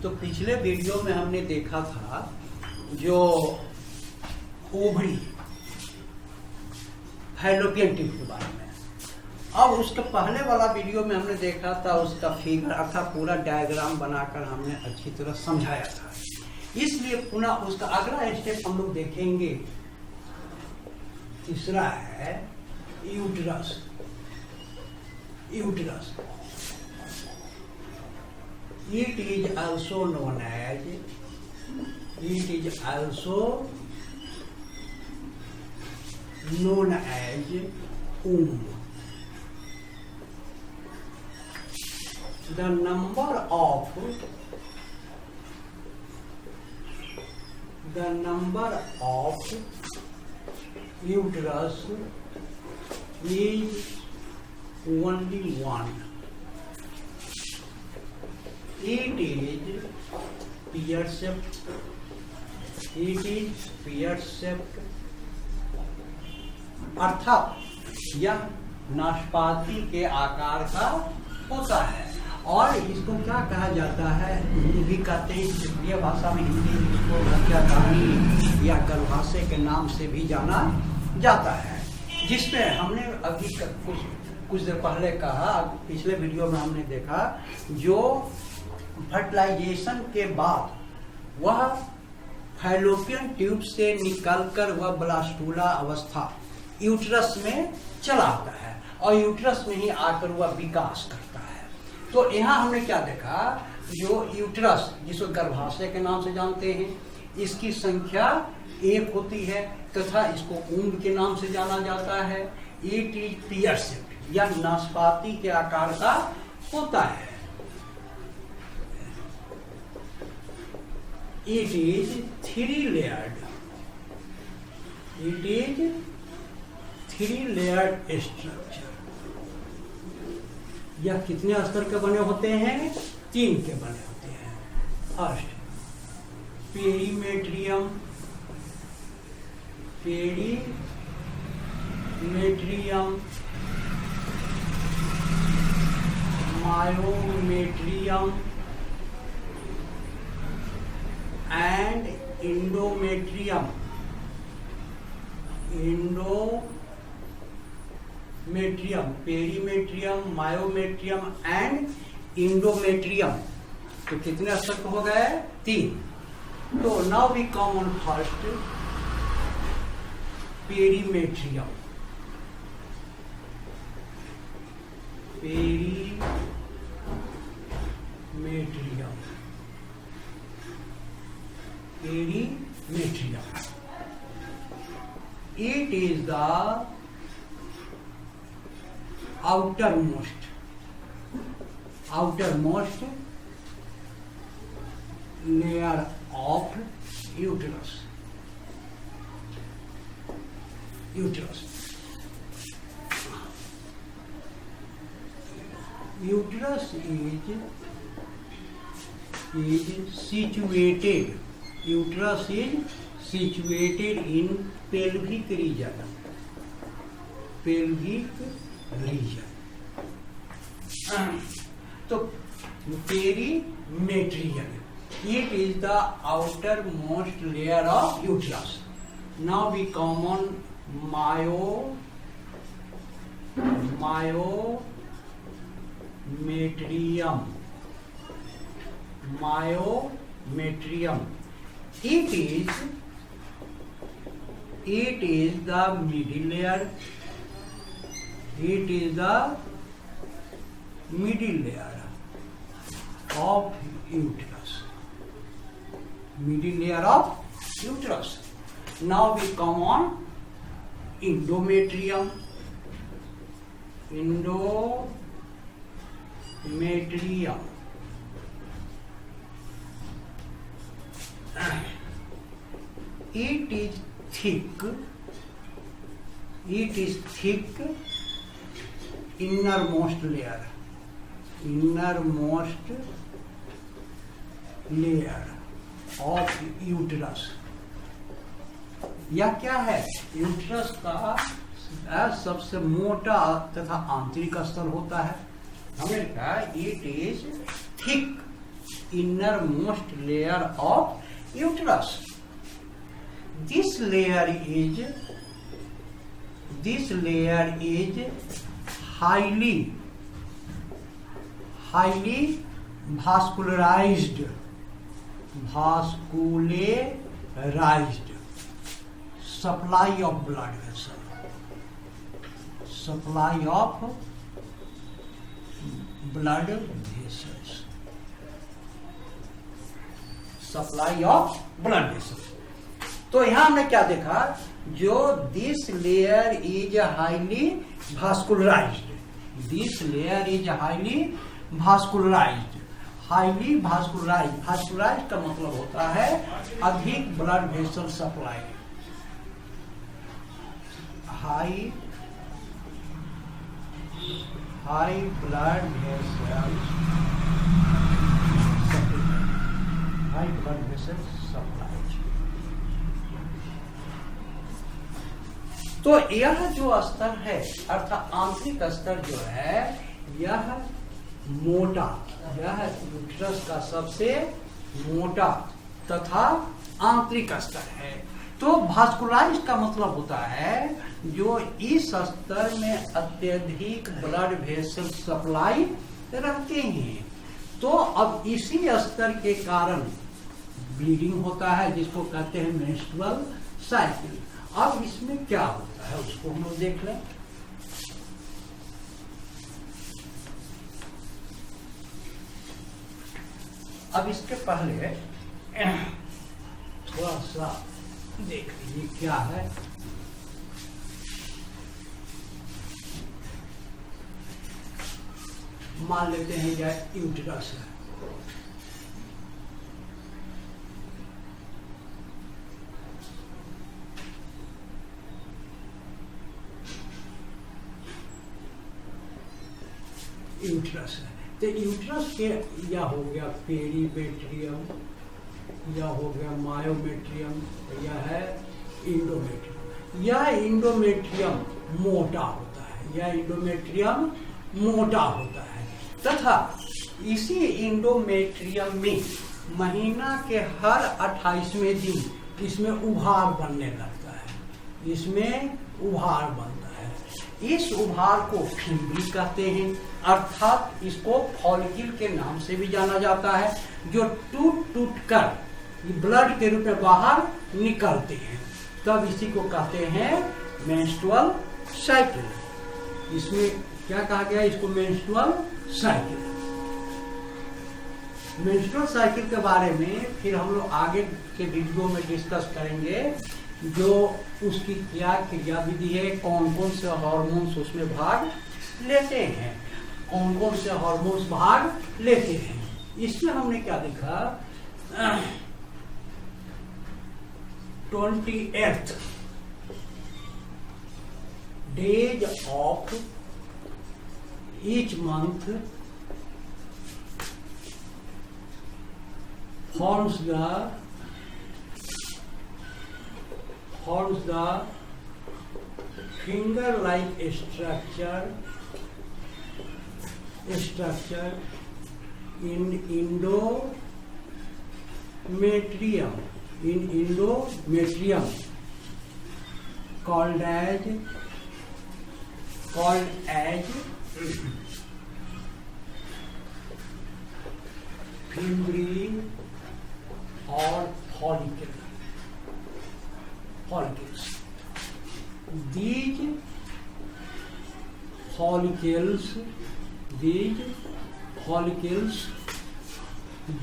तो पिछले वीडियो में हमने देखा था जो ओवरी फैलोपियन ट्यूब के बारे में। अब उसके पहले वाला वीडियो में हमने देखा था उसका फिगर अर्थात पूरा डायग्राम बनाकर हमने अच्छी तरह समझाया था। इसलिए पुनः उसका अगला स्टेप हम लोग देखेंगे। तीसरा है uterus. Uterus it is also known as womb. The number of uterus is only one. It is pear-shaped. अर्थात यह नाशपाती के आकार का होता है और इसको क्या कहा जाता है, हिंदी भी कहते हैं, क्षेत्रीय भाषा में हिंदी इसको गर्भाधानी या गर्भाशय के नाम से भी जाना जाता है। जिसमें हमने अभी कुछ देर पहले कहा, पिछले वीडियो में हमने देखा जो फर्टिलाइजेशन के बाद वह फैलोपियन ट्यूब से निकलकर वह ब्लास्टुला अवस्था यूट्रस में चला आता है और यूट्रस में ही आकर वह विकास करता है। तो यहाँ हमने क्या देखा, जो यूट्रस जिसको गर्भाशय के नाम से जानते हैं, इसकी संख्या 1 होती है तथा इसको उम्ब के नाम से जाना जाता है। इट इज पियर-शेप्ड, यह नाशपाती के आकार का होता है। It is three-layered structure. यह कितने स्तर के बने होते हैं? 3 के बने होते हैं। First perimetrium, myometrium and endometrium. Perimetrium, myometrium and endometrium. तो कितने स्तर हो गए? 3। तो now we come on first perimetrium. Perimetrium. It is the outermost layer of uterus. Uterus is situated. Uterus is situated in pelvic region. तो perimetrium, it is the outermost layer of uterus. Now we come on myometrium. It is the middle layer. Of uterus. Now we come on endometrium. It is thick innermost layer of uterus. यह क्या है? Uterus का सबसे मोटा तथा आंतरिक स्तर होता है। हमने कहा it is thick innermost layer of uterus. This layer is highly vascularized. Supply of blood vessel. Supply of blood vessels. Supply of blood vessels. तो यहां हमने क्या देखा, जो this layer is highly vascularised. This layer is highly vascularised. Highly vascularised. Vascularised का मतलब होता है अधिक blood vessel supply. High blood vessels high blood vessels supply. तो यह जो स्तर है अर्थात आंतरिक स्तर जो है, यह मोटा, यह यूट्रस का सबसे मोटा तथा आंतरिक स्तर है. तो भास्कुलाइज का मतलब होता है जो इस स्तर में अत्यधिक ब्लड वेसल सप्लाई रहते हैं. तो अब इसी स्तर के कारण ब्लीडिंग होता है, जिसको कहते हैं मेंस्ट्रुअल साइकिल. अब इसमें क्या होता है उसको हम लोग देख लें. अब इसके पहले थोड़ा सा देख लीजिए क्या है. मान लेते हैं यह यूट्रस है. यूट्रस है तो यूट्रस के या हो गया पेरीमेट्रियम, या हो गया मायोमेट्रियम, या है इंडोमेट्रियम. यह इंडोमेट्रियम मोटा होता है, यह इंडोमेट्रियम मोटा होता है. तथा इसी इंडोमेट्रियम में महीना के हर 28वें दिन इसमें उभार बनने लगता है. इसमें उभार बनता है. इस उभार को फिम्बरी कहते हैं, अर्थात इसको फॉलिकल के नाम से भी जाना जाता है, जो टूट कर ब्लड के रूप में बाहर निकलते हैं. तब इसी को कहते हैं मेंस्ट्रुअल साइकिल. इसमें क्या कहा गया, इसको मेंस्ट्रुअल साइकिल. मेंस्ट्रुअल साइकिल के बारे में फिर हम लोग आगे के वीडियो में डिस्कस करेंगे, जो उसकी क्या क्रियाविधि है, कौन कौन से हार्मोन्स उसमें भाग लेते हैं, कौन कौन से हार्मोन्स भाग लेते हैं. इसमें हमने क्या देखा, 28th days of each month forms the finger-like structure in endometrium. Called as fimbri or follicles. These follicles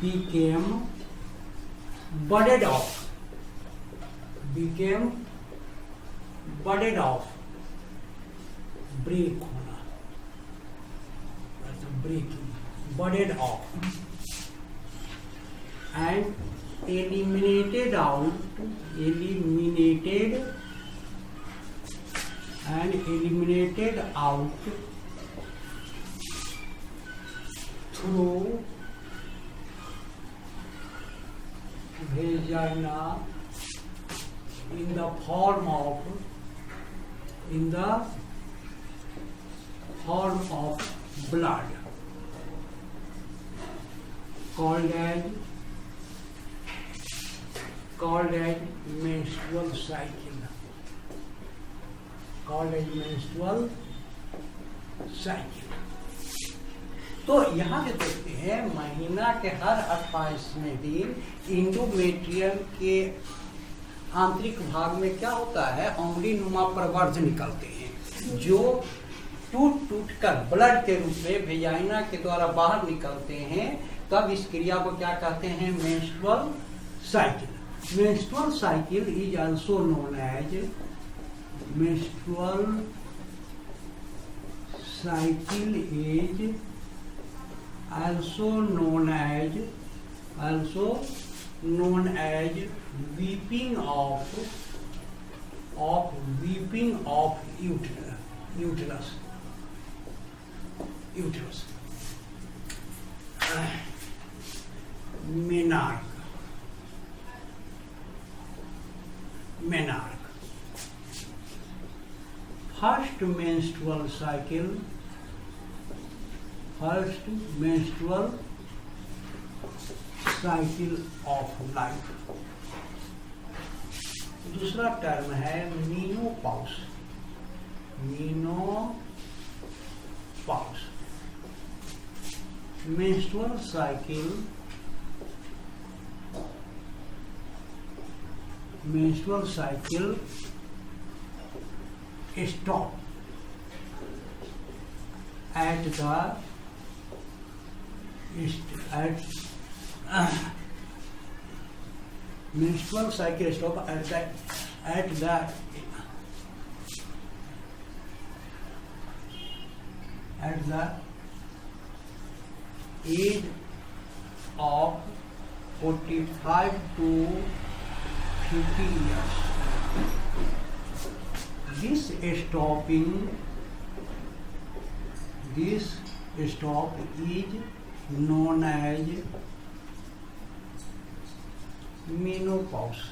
became budded off, break होना, breaking, budded off, and eliminated out through vagina in the form of blood, called as menstrual cycle, called as menstrual cycle। तो यहाँ से देखते हैं महीना के हर 28वें दिन endometrium के आंतरिक भाग में क्या होता है, अम्ली नुमा प्रवर्ध निकलते हैं जो टूट कर ब्लड के रूप में वेजाइना के द्वारा बाहर निकलते हैं। तब इस क्रिया को क्या कहते हैं, menstrual cycle. Menstrual cycle is also known as menstrual cycle is also known as weeping of uterus। menarche। First menstrual cycle of life। दूसरा टर्म है menopause. menstrual cycle stop at menstrual cycle stop at the age of 45 to 50 years। This stop is known as menopause।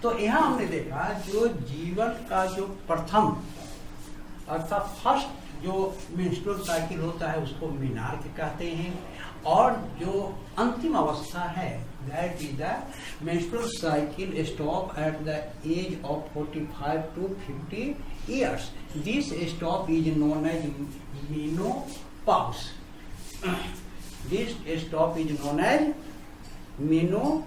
तो यहाँ हमने देखा जो जीवन का जो प्रथम अर्थात फर्स्ट जो मेंस्ट्रुअल साइकिल होता है उसको मेनार्क कहते हैं, और जो अंतिम अवस्था है that is the menstrual cycle stop at the age of 45 to 50 years। This stop is known as menopause. This stop is known as menopause.